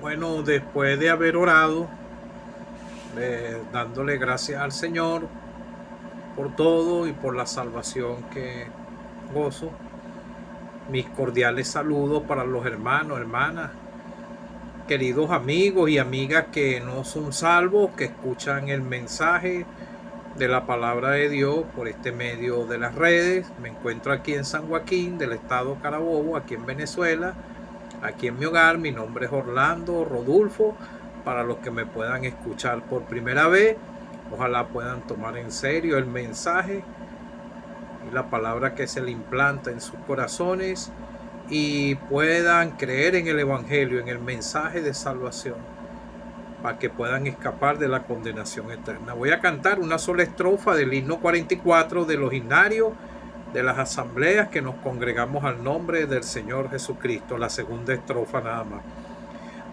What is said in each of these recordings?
Bueno, después de haber orado, dándole gracias al Señor por todo y por la salvación que gozo, mis cordiales saludos para los hermanos, hermanas, queridos amigos y amigas que no son salvos, que escuchan el mensaje de la palabra de Dios por este medio de las redes. Me encuentro aquí en San Joaquín del estado Carabobo, aquí en Venezuela, aquí en mi hogar. Mi nombre es Orlando Rodulfo. Para los que me puedan escuchar por primera vez, ojalá puedan tomar en serio el mensaje y la palabra que se le implanta en sus corazones y puedan creer en el Evangelio, en el mensaje de salvación, para que puedan escapar de la condenación eterna. Voy a cantar una sola estrofa del himno 44 de los himnarios de las asambleas que nos congregamos al nombre del Señor Jesucristo. La segunda estrofa nada más.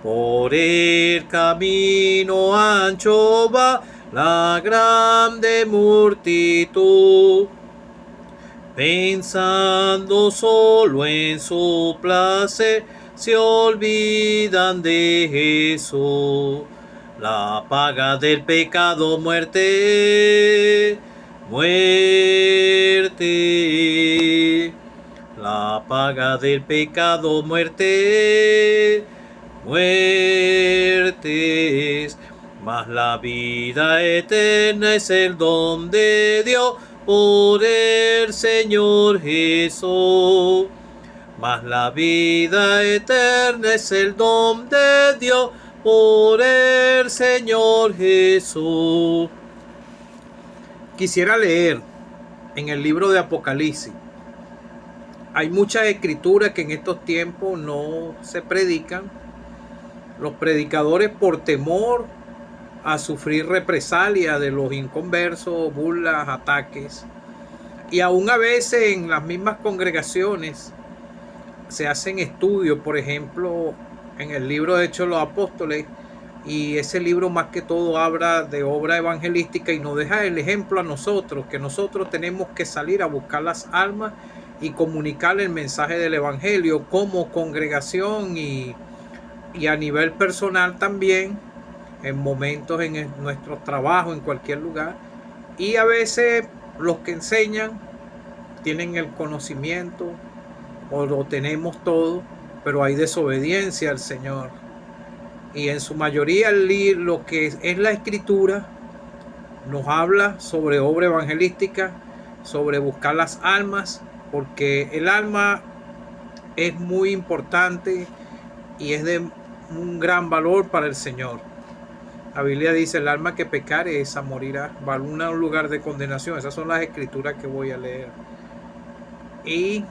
Por el camino ancho va la grande multitud, pensando solo en su placer, se olvidan de Jesús. La paga del pecado, muerte, muerte. La paga del pecado, muerte, muertes. Mas la vida eterna es el don de Dios por el Señor Jesús. Mas la vida eterna es el don de Dios por el Señor Jesús. Quisiera leer en el libro de Apocalipsis. Hay muchas escrituras que en estos tiempos no se predican. Los predicadores, por temor a sufrir represalia de los inconversos, burlas, ataques, y aún a veces en las mismas congregaciones se hacen estudios, por ejemplo, en el libro de Hechos de los Apóstoles, y ese libro más que todo habla de obra evangelística y nos deja el ejemplo a nosotros, que nosotros tenemos que salir a buscar las almas y comunicar el mensaje del evangelio como congregación y a nivel personal también, en momentos en nuestro trabajo, en cualquier lugar. Y a veces los que enseñan tienen el conocimiento o lo tenemos todo, pero hay desobediencia al Señor. Y en su mayoría lo que es la escritura nos habla sobre obra evangelística, sobre buscar las almas, porque el alma es muy importante y es de un gran valor para el Señor. La Biblia dice: el alma que pecare, esa morirá. Va a un lugar de condenación. Esas son las escrituras que voy a leer. Y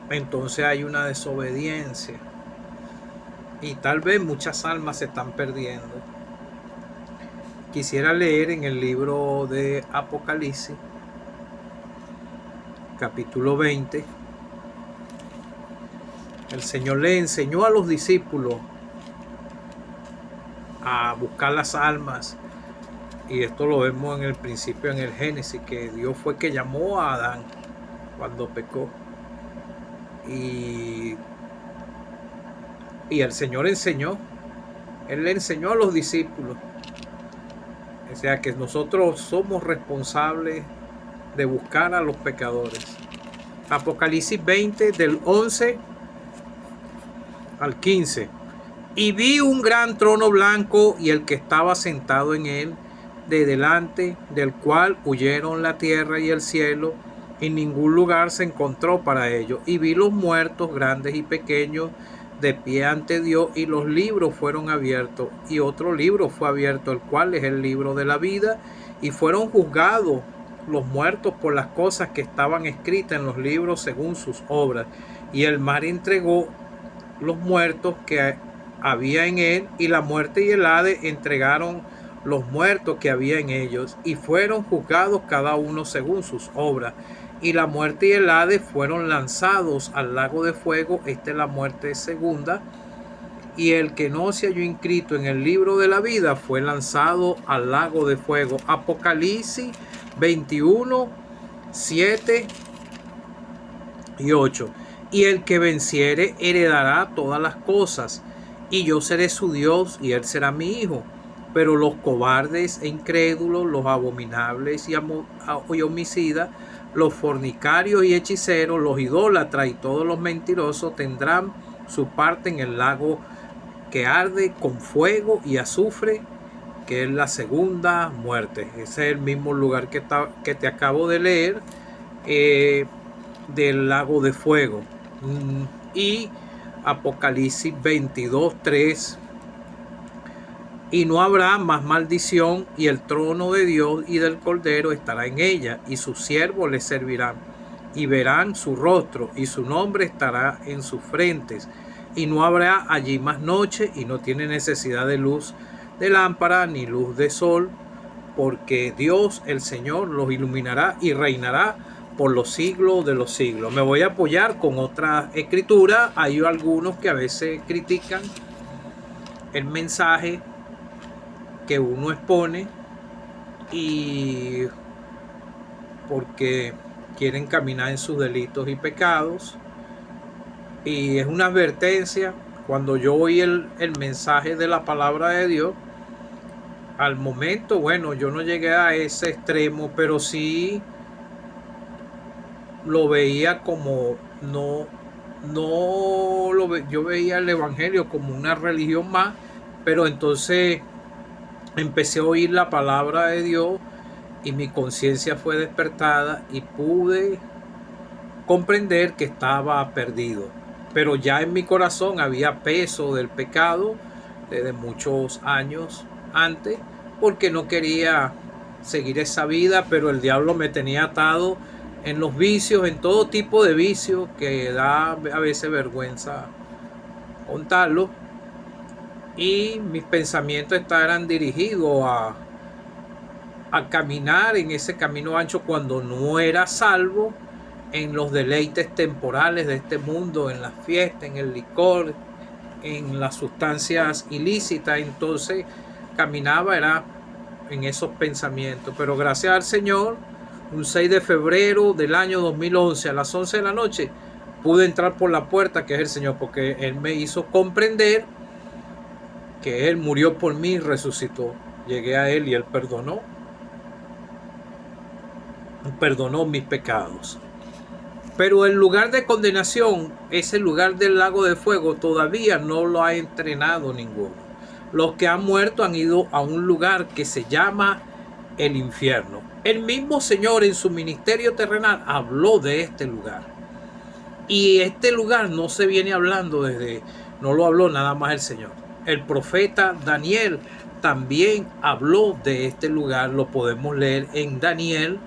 entonces hay una desobediencia. Y tal vez muchas almas se están perdiendo. Quisiera leer en el libro de Apocalipsis, capítulo 20. El Señor le enseñó a los discípulos a buscar las almas, y esto lo vemos en el principio, en el Génesis, que Dios fue que llamó a Adán cuando pecó, y el Señor enseñó, Él le enseñó a los discípulos, o sea que nosotros somos responsables de buscar a los pecadores. Apocalipsis 20 del 11 al 15. Y vi un gran trono blanco y el que estaba sentado en él, de delante del cual huyeron la tierra y el cielo, y ningún lugar se encontró para ellos. Y vi los muertos, grandes y pequeños, de pie ante Dios, y los libros fueron abiertos, y otro libro fue abierto, el cual es el libro de la vida, y fueron juzgados los muertos por las cosas que estaban escritas en los libros según sus obras. Y el mar entregó los muertos que había en él, y la muerte y el Hades entregaron los muertos que había en ellos, y fueron juzgados cada uno según sus obras. Y la muerte y el Hades fueron lanzados al lago de fuego. Esta es la muerte segunda. Y el que no se halló inscrito en el libro de la vida fue lanzado al lago de fuego. Apocalipsis 21, 7 y 8. Y el que venciere heredará todas las cosas, y yo seré su Dios y él será mi hijo. Pero los cobardes e incrédulos, los abominables y homicidas, los fornicarios y hechiceros, los idólatras y todos los mentirosos tendrán su parte en el lago que arde con fuego y azufre, que es la segunda muerte. Ese es el mismo lugar que te acabo de leer, del lago de fuego. Y Apocalipsis 22:3. Y no habrá más maldición, y el trono de Dios y del Cordero estará en ella, y sus siervos le servirán, y verán su rostro, y su nombre estará en sus frentes. Y no habrá allí más noche, y no tiene necesidad de luz de lámpara ni luz de sol, porque Dios el Señor los iluminará y reinará por los siglos de los siglos. Me voy a apoyar con otra escritura. Hay algunos que a veces critican el mensaje que uno expone y porque quieren caminar en sus delitos y pecados, y es una advertencia. Cuando yo oí el mensaje de la palabra de Dios, al momento, bueno, yo no llegué a ese extremo, pero sí lo veía como yo veía el evangelio como una religión más. Pero entonces empecé a oír la palabra de Dios y mi conciencia fue despertada y pude comprender que estaba perdido. Pero ya en mi corazón había peso del pecado desde muchos años antes, porque no quería seguir esa vida, pero el diablo me tenía atado en los vicios, en todo tipo de vicios que da a veces vergüenza contarlo. Y mis pensamientos estaban dirigidos a caminar en ese camino ancho cuando no era salvo, en los deleites temporales de este mundo, en las fiestas, en el licor, en las sustancias ilícitas. Entonces caminaba era en esos pensamientos. Pero gracias al Señor, un 6 de febrero del año 2011 a las 11 de la noche pude entrar por la puerta, que es el Señor, porque Él me hizo comprender que Él murió por mí y resucitó. Llegué a Él y Él perdonó mis pecados. Pero el lugar de condenación, ese lugar del lago de fuego, todavía no lo ha entrenado ninguno. Los que han muerto han ido a un lugar que se llama el infierno. El mismo Señor en su ministerio terrenal habló de este lugar. Y este lugar no se viene hablando no lo habló nada más el Señor. El profeta Daniel también habló de este lugar. Lo podemos leer en Daniel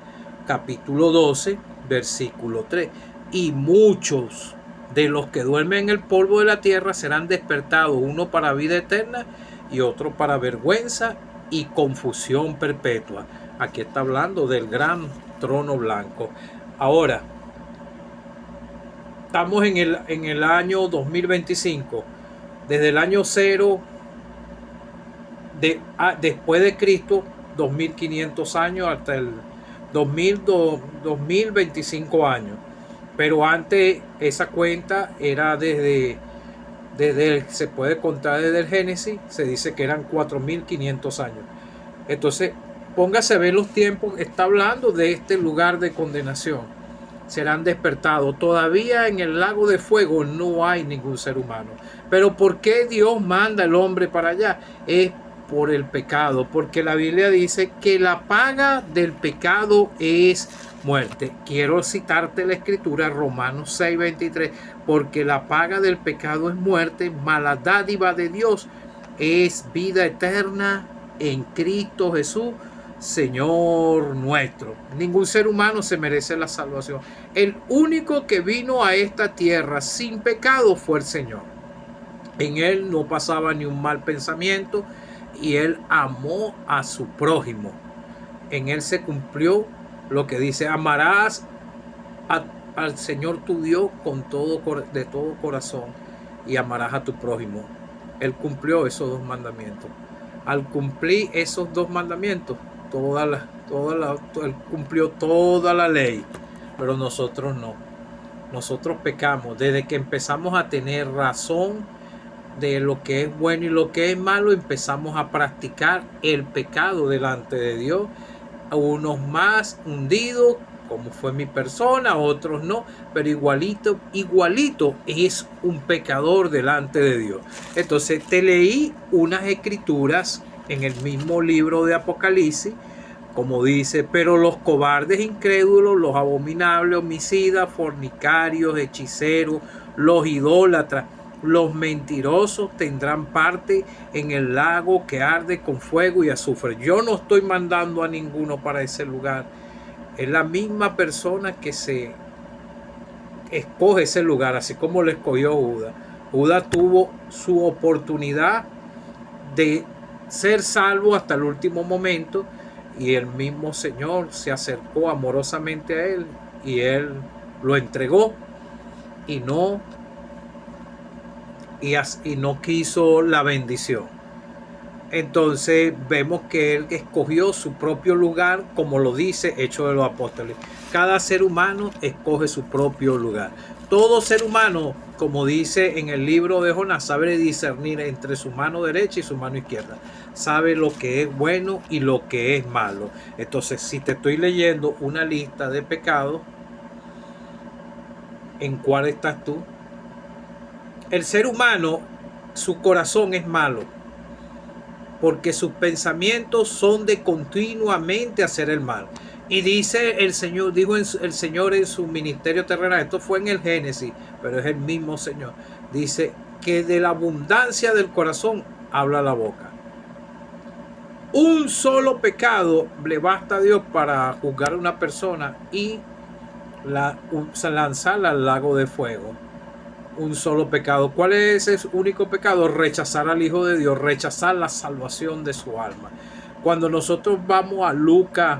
capítulo 12, versículo 3. Y muchos de los que duermen en el polvo de la tierra serán despertados, uno para vida eterna y otro para vergüenza y confusión perpetua. Aquí está hablando del gran trono blanco. Ahora, estamos en el año 2025. Desde el año 0, después de Cristo, 2500 años, hasta el 2025 años. Pero antes esa cuenta era se puede contar desde el Génesis, se dice que eran 4500 años. Entonces, póngase a ver los tiempos. Está hablando de este lugar de condenación. Serán despertados. Todavía en el lago de fuego no hay ningún ser humano. Pero ¿por qué Dios manda al hombre para allá? Es por el pecado, porque la Biblia dice que la paga del pecado es muerte. Quiero citarte la escritura, Romanos 6:23, porque la paga del pecado es muerte, mas la dádiva de Dios es vida eterna en Cristo Jesús, Señor nuestro. Ningún ser humano se merece la salvación. El único que vino a esta tierra sin pecado fue el Señor. En Él no pasaba ni un mal pensamiento y Él amó a su prójimo. En Él se cumplió lo que dice: amarás al Señor tu Dios de todo corazón y amarás a tu prójimo. Él cumplió esos dos mandamientos. Al cumplir esos dos mandamientos, Él cumplió toda la ley. Pero nosotros no. Nosotros pecamos. Desde que empezamos a tener razón de lo que es bueno y lo que es malo, empezamos a practicar el pecado delante de Dios. A unos más hundidos, como fue mi persona, otros no, pero igualito es un pecador delante de Dios. Entonces te leí unas escrituras en el mismo libro de Apocalipsis, como dice: pero los cobardes incrédulos, los abominables, homicidas, fornicarios, hechiceros, los idólatras, los mentirosos tendrán parte en el lago que arde con fuego y azufre. Yo no estoy mandando a ninguno para ese lugar. Es la misma persona que se escoge ese lugar, así como lo escogió Judas. Judas tuvo su oportunidad de ser salvo hasta el último momento, y el mismo Señor se acercó amorosamente a él y él lo entregó y no quiso la bendición. Entonces vemos que él escogió su propio lugar, como lo dice Hechos de los Apóstoles. Cada ser humano escoge su propio lugar. Todo ser humano, como dice en el libro de Jonás, sabe discernir entre su mano derecha y su mano izquierda. Sabe lo que es bueno y lo que es malo. Entonces, si te estoy leyendo una lista de pecados, ¿en cuál estás tú? El ser humano, su corazón es malo, porque sus pensamientos son de continuamente hacer el mal. Y dice el Señor, el Señor en su ministerio terrenal, esto fue en el Génesis, pero es el mismo Señor, dice que de la abundancia del corazón habla la boca. Un solo pecado le basta a Dios para juzgar a una persona y lanzarla al lago de fuego. Un solo pecado. ¿Cuál es ese único pecado? Rechazar al Hijo de Dios, rechazar la salvación de su alma. Cuando nosotros vamos a Lucas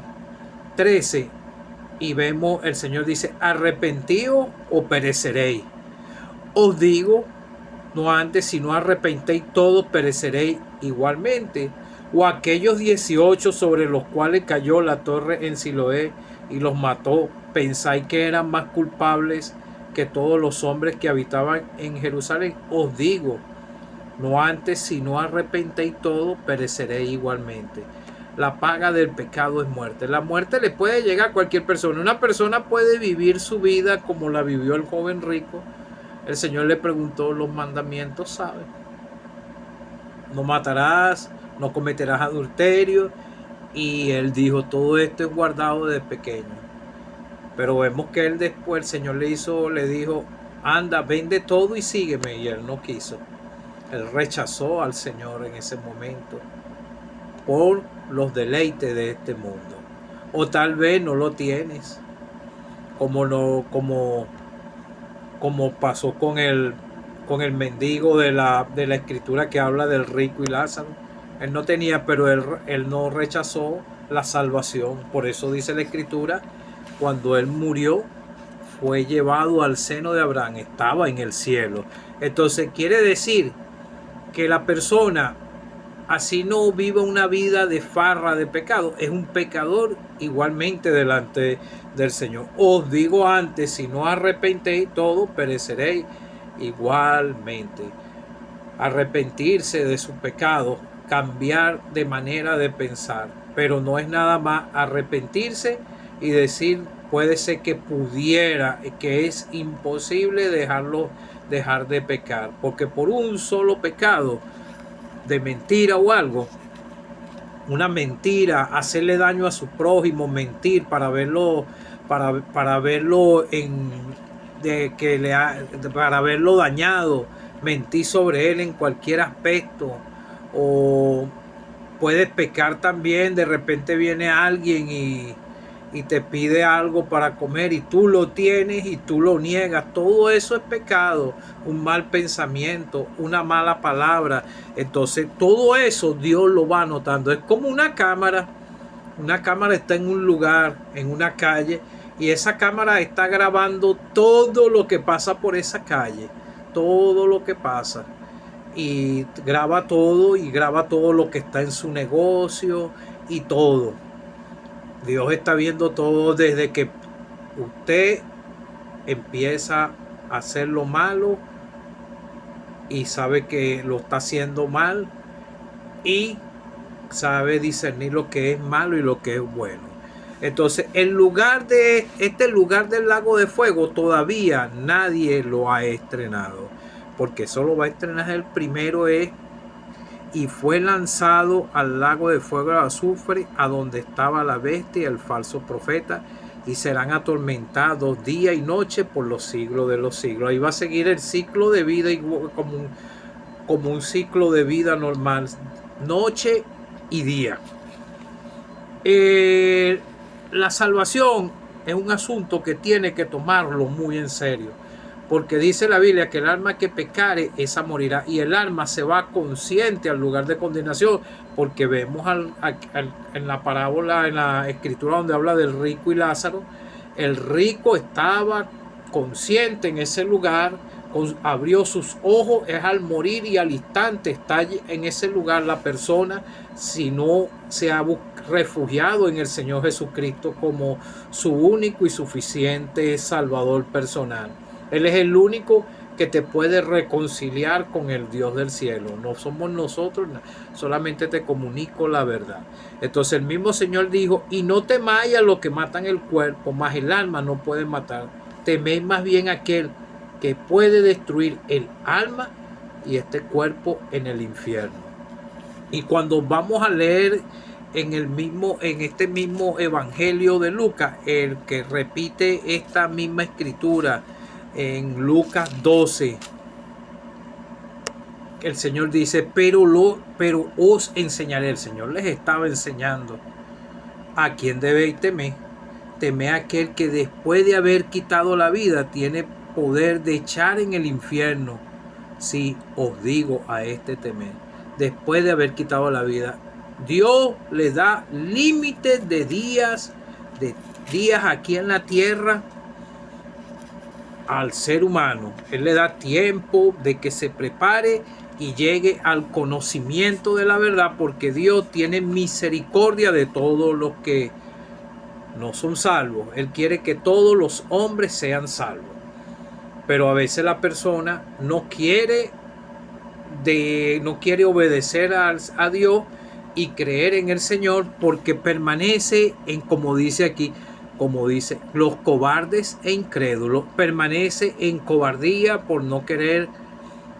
13 y vemos, el Señor dice: arrepentíos o pereceréis. Os digo, no antes, si no arrepentéis, todos pereceréis igualmente. O aquellos 18 sobre los cuales cayó la torre en Siloé y los mató, ¿pensáis que eran más culpables que todos los hombres que habitaban en Jerusalén? Os digo, no antes, si no arrepentéis todos, pereceréis igualmente. La paga del pecado es muerte. La muerte le puede llegar a cualquier persona. Una persona puede vivir su vida como la vivió el joven rico. El Señor le preguntó los mandamientos, ¿sabe? No matarás, no cometerás adulterio. Y él dijo: todo esto es guardado desde pequeño. Pero vemos que él después, el Señor le dijo: anda, vende todo y sígueme. Y él no quiso. Él rechazó al Señor en ese momento por los deleites de este mundo. O tal vez no lo tienes, como pasó con el mendigo de la escritura que habla del rico y Lázaro. Él no tenía, pero él no rechazó la salvación. Por eso dice la escritura: cuando él murió, fue llevado al seno de Abraham, estaba en el cielo. Entonces quiere decir que la persona, así no vive una vida de farra, de pecado, es un pecador igualmente delante del Señor. Os digo antes, si no arrepentéis, todos pereceréis igualmente. Arrepentirse de sus pecados, cambiar de manera de pensar, pero no es nada más arrepentirse y decir: puede ser que pudiera, que es imposible dejar de pecar, porque por un solo pecado de mentira o algo, una mentira, hacerle daño a su prójimo, mentir para verlo, para verlo para verlo dañado, mentir sobre él en cualquier aspecto. O puedes pecar también, de repente viene alguien y te pide algo para comer y tú lo tienes y tú lo niegas. Todo eso es pecado, un mal pensamiento, una mala palabra. Entonces todo eso Dios lo va anotando. Es como una cámara. Una cámara está en un lugar, en una calle, y esa cámara está grabando todo lo que pasa por esa calle, todo lo que pasa. Y graba todo lo que está en su negocio y todo. Dios está viendo todo desde que usted empieza a hacer lo malo y sabe que lo está haciendo mal y sabe discernir lo que es malo y lo que es bueno. Entonces, el lugar de este lugar del lago de fuego todavía nadie lo ha estrenado, porque solo va a estrenar el primero y fue lanzado al lago de fuego de azufre, a donde estaba la bestia y el falso profeta, y serán atormentados día y noche por los siglos de los siglos. Ahí va a seguir el ciclo de vida como un ciclo de vida normal, noche y día. La salvación es un asunto que tiene que tomarlo muy en serio, porque dice la Biblia que el alma que pecare, esa morirá, y el alma se va consciente al lugar de condenación, porque vemos en la parábola, en la escritura donde habla del rico y Lázaro, el rico estaba consciente en ese lugar, abrió sus ojos, es al morir y al instante está en ese lugar la persona, si no se ha refugiado en el Señor Jesucristo como su único y suficiente Salvador personal. Él es el único que te puede reconciliar con el Dios del cielo. No somos nosotros, solamente te comunico la verdad. Entonces el mismo Señor dijo, y no temáis a los que matan el cuerpo, mas el alma no puede matar. Teméis más bien a aquel que puede destruir el alma y este cuerpo en el infierno. Y cuando vamos a leer en este mismo evangelio de Lucas, el que repite esta misma escritura en Lucas 12, el Señor dice, pero os enseñaré. El Señor les estaba enseñando a quién debéis temer. Temed a aquel que después de haber quitado la vida tiene poder de echar en el infierno. Sí, os digo a este temer. Después de haber quitado la vida, Dios le da límites de días aquí en la tierra al ser humano. Él le da tiempo de que se prepare y llegue al conocimiento de la verdad, porque Dios tiene misericordia de todos los que no son salvos. Él quiere que todos los hombres sean salvos. Pero a veces la persona no quiere obedecer a Dios y creer en el Señor, porque permanece en, como dice los cobardes e incrédulos, permanece en cobardía por no querer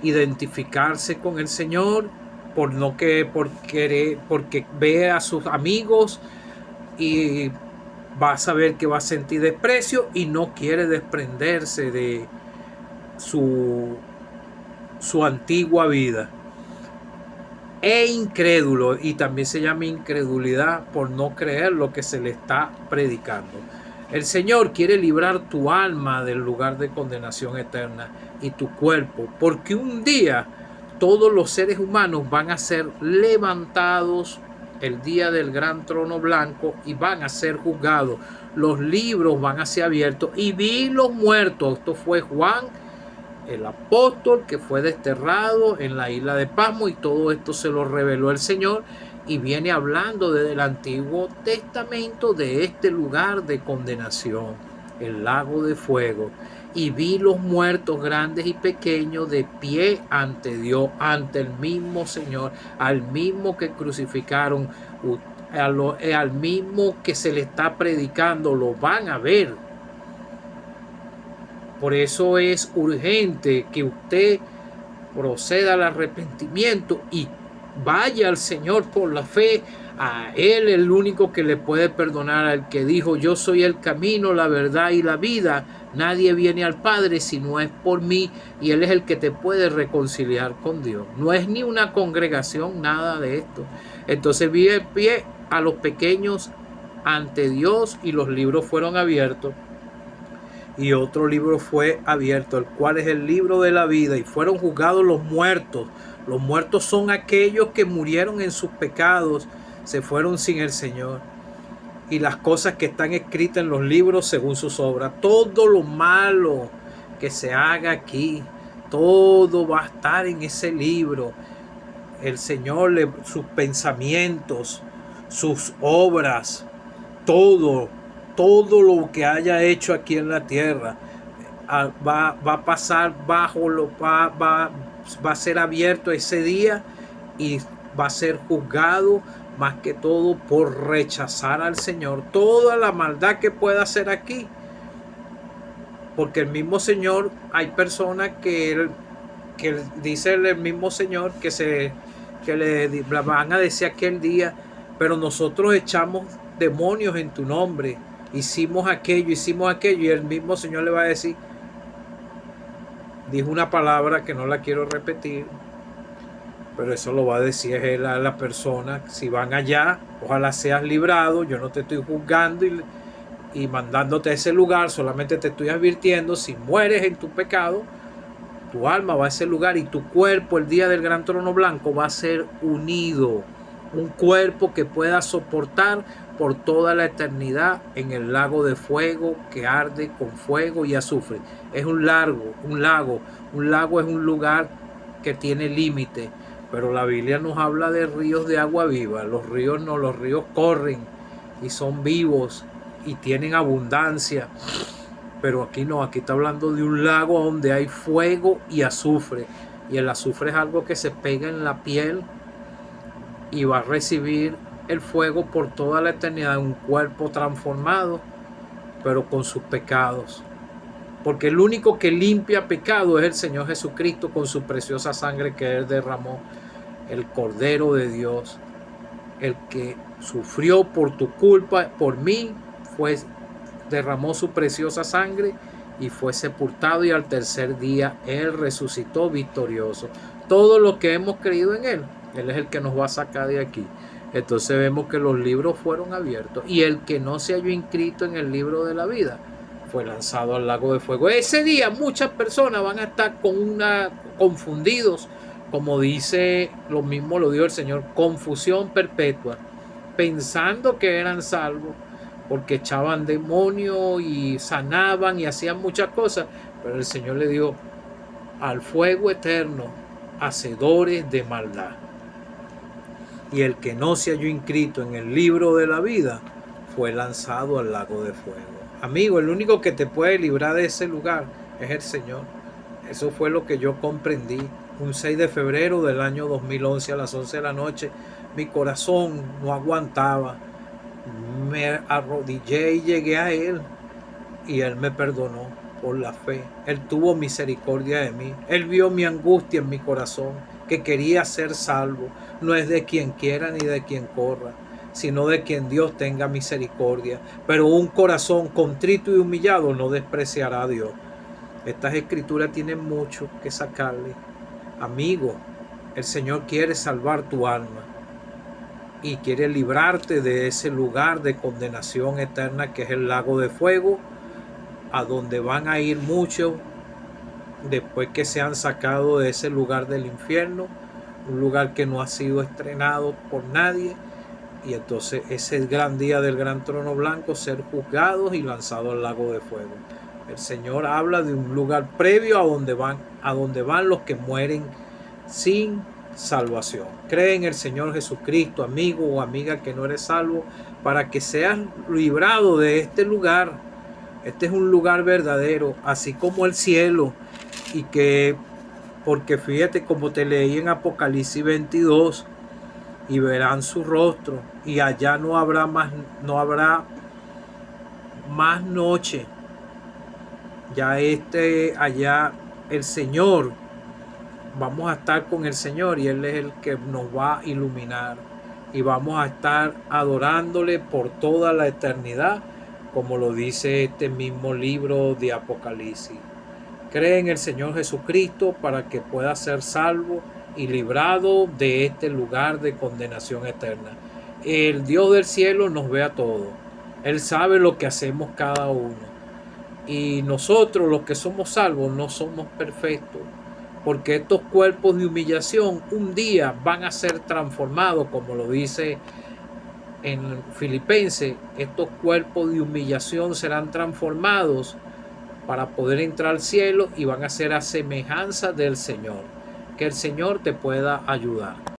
identificarse con el Señor, porque ve a sus amigos y va a saber que va a sentir desprecio y no quiere desprenderse de su antigua vida. E incrédulo, y también se llama incredulidad por no creer lo que se le está predicando. El Señor quiere librar tu alma del lugar de condenación eterna y tu cuerpo, porque un día todos los seres humanos van a ser levantados el día del gran trono blanco y van a ser juzgados. Los libros van a ser abiertos y vi los muertos. Esto fue Juan, el apóstol, que fue desterrado en la isla de Pasmo, y todo esto se lo reveló el Señor, y viene hablando desde el Antiguo Testamento de este lugar de condenación, el lago de fuego. Y vi los muertos grandes y pequeños de pie ante Dios, ante el mismo Señor, al mismo que crucificaron, al mismo que se le está predicando, lo van a ver. Por eso es urgente que usted proceda al arrepentimiento y vaya al Señor por la fe. A Él, el único que le puede perdonar, al que dijo, yo soy el camino, la verdad y la vida. Nadie viene al Padre si no es por mí, y Él es el que te puede reconciliar con Dios. No es ni una congregación, nada de esto. Entonces vi el pie a los pequeños ante Dios, y los libros fueron abiertos. Y otro libro fue abierto, el cual es el libro de la vida, y fueron juzgados los muertos. Los muertos son aquellos que murieron en sus pecados, se fueron sin el Señor. Y las cosas que están escritas en los libros según sus obras. Todo lo malo que se haga aquí, todo va a estar en ese libro. El Señor, sus pensamientos, sus obras, todo lo que haya hecho aquí en la tierra va a pasar va a ser abierto ese día y va a ser juzgado más que todo por rechazar al Señor. Toda la maldad que pueda hacer aquí. Porque el mismo Señor, hay personas que dice el mismo Señor que le van a decir aquel día, pero nosotros echamos demonios en tu nombre, hicimos aquello, y el mismo Señor le va a decir, dijo una palabra que no la quiero repetir, pero eso lo va a decir él a la persona. Si van allá, ojalá seas librado, yo no te estoy juzgando y mandándote a ese lugar, solamente te estoy advirtiendo, si mueres en tu pecado, tu alma va a ese lugar y tu cuerpo el día del gran trono blanco va a ser unido. Un cuerpo que pueda soportar por toda la eternidad en el lago de fuego que arde con fuego y azufre. Es un lago. Un lago es un lugar que tiene límite. Pero la Biblia nos habla de ríos de agua viva. Los ríos no, los ríos corren y son vivos y tienen abundancia. Pero aquí no, aquí está hablando de un lago donde hay fuego y azufre. Y el azufre es algo que se pega en la piel y va a recibir el fuego por toda la eternidad, un cuerpo transformado, pero con sus pecados. Porque el único que limpia pecado es el Señor Jesucristo con su preciosa sangre que Él derramó, el Cordero de Dios, el que sufrió por tu culpa, por mí, derramó su preciosa sangre y fue sepultado, y al tercer día Él resucitó victorioso. Todo lo que hemos creído en Él, Él es el que nos va a sacar de aquí. Entonces vemos que los libros fueron abiertos y el que no se halló inscrito en el libro de la vida fue lanzado al lago de fuego. Ese día muchas personas van a estar confundidos, como dice, lo mismo lo dijo el Señor, confusión perpetua, pensando que eran salvos porque echaban demonios y sanaban y hacían muchas cosas, pero el Señor le dijo, al fuego eterno, hacedores de maldad. Y el que no se halló inscrito en el libro de la vida fue lanzado al lago de fuego. Amigo, el único que te puede librar de ese lugar es el Señor. Eso fue lo que yo comprendí. Un 6 de febrero del año 2011 a las 11 de la noche, mi corazón no aguantaba. Me arrodillé y llegué a Él y Él me perdonó por la fe. Él tuvo misericordia de mí. Él vio mi angustia en mi corazón, que quería ser salvo. No es de quien quiera ni de quien corra, sino de quien Dios tenga misericordia. Pero un corazón contrito y humillado no despreciará a Dios. Estas escrituras tienen mucho que sacarle. Amigo, el Señor quiere salvar tu alma y quiere librarte de ese lugar de condenación eterna que es el lago de fuego, a donde van a ir muchos después que se han sacado de ese lugar del infierno, un lugar que no ha sido estrenado por nadie, y entonces ese gran día del gran trono blanco ser juzgados y lanzados al lago de fuego. El Señor habla de un lugar previo a donde van los que mueren sin salvación. Cree en el Señor Jesucristo, amigo o amiga que no eres salvo, para que seas librado de este lugar. Este es un lugar verdadero, así como el cielo, y que, porque fíjate como te leí en Apocalipsis 22, y verán su rostro, y allá no habrá más noche. Ya allá el Señor, vamos a estar con el Señor y Él es el que nos va a iluminar y vamos a estar adorándole por toda la eternidad, como lo dice este mismo libro de Apocalipsis. Cree en el Señor Jesucristo para que pueda ser salvo y librado de este lugar de condenación eterna. El Dios del cielo nos ve a todos. Él sabe lo que hacemos cada uno. Y nosotros, los que somos salvos, no somos perfectos, porque estos cuerpos de humillación un día van a ser transformados, como lo dice en Filipenses. Estos cuerpos de humillación serán transformados para poder entrar al cielo y van a ser a semejanza del Señor. Que el Señor te pueda ayudar.